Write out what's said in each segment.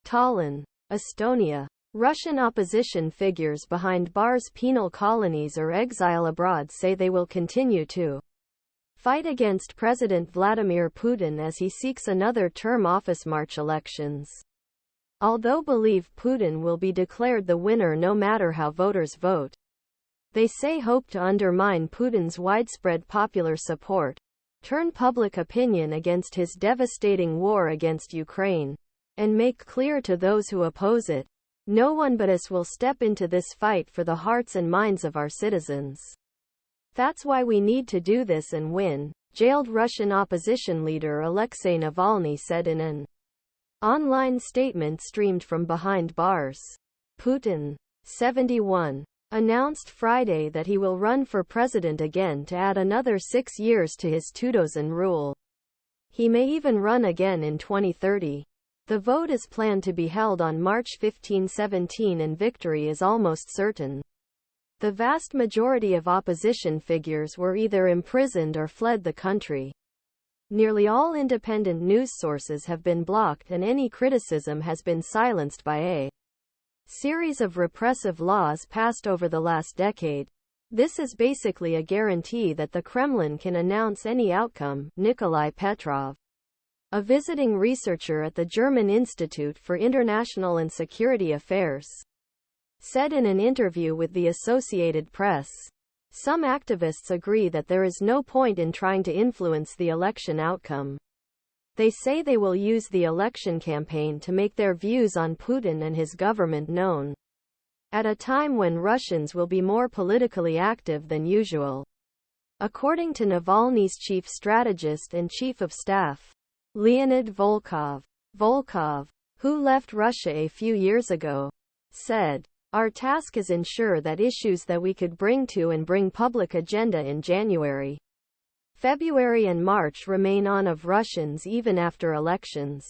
Tallinn, Estonia. Russian opposition figures behind bars, penal colonies or exile abroad say they will continue to fight against President Vladimir Putin as he seeks another term office March elections. Although believe Putin will be declared the winner no matter how voters vote, they say hope to undermine Putin's widespread popular support, turn public opinion against his devastating war against Ukraine, and make clear to those who oppose it, no one but us will step into this fight for the hearts and minds of our citizens. That's why we need to do this and win, jailed Russian opposition leader Alexei Navalny said in an online statement streamed from behind bars. Putin, 71, announced Friday that he will run for president again to add another 6 years to his two-dozen rule. He may even run again in 2030. The vote is planned to be held on March 15-17 and victory is almost certain. The vast majority of opposition figures were either imprisoned or fled the country. Nearly all independent news sources have been blocked and any criticism has been silenced by a series of repressive laws passed over the last decade. This is basically a guarantee that the Kremlin can announce any outcome, Nikolay Petrov, a visiting researcher at the German Institute for International and Security Affairs, said in an interview with the Associated Press. Some activists agree that there is no point in trying to influence the election outcome. They say they will use the election campaign to make their views on Putin and his government known, at a time when Russians will be more politically active than usual. According to Navalny's chief strategist and chief of staff, Leonid Volkov, who left Russia a few years ago, said, "Our task is ensure that issues that we could bring to and bring public agenda in January, February and March remain on of Russians even after elections."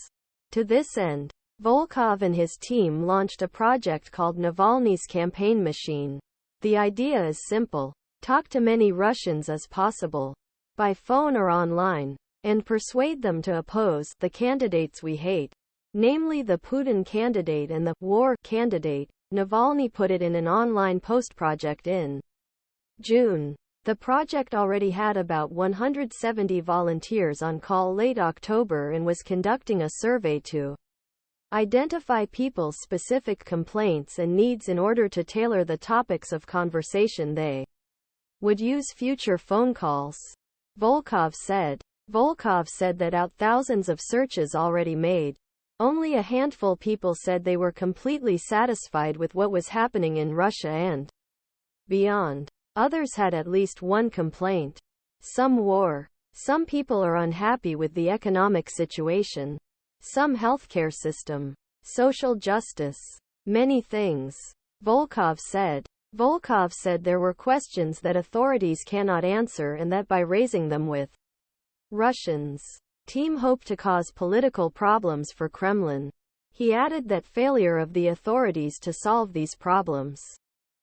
To this end, Volkov and his team launched a project called Navalny's Campaign Machine. The idea is simple. Talk to many Russians as possible, by phone or online, and persuade them to oppose the candidates we hate, namely the Putin candidate and the war candidate. Navalny put it in an online post project in June. The project already had about 170 volunteers on call late October and was conducting a survey to identify people's specific complaints and needs in order to tailor the topics of conversation they would use future phone calls. Volkov said that out thousands of searches already made, only a handful people said they were completely satisfied with what was happening in Russia and beyond. Others had at least one complaint. Some war. Some people are unhappy with the economic situation. Some healthcare system. Social justice. Many things. Volkov said there were questions that authorities cannot answer and that by raising them with Russians, team hoped to cause political problems for Kremlin. He added that failure of the authorities to solve these problems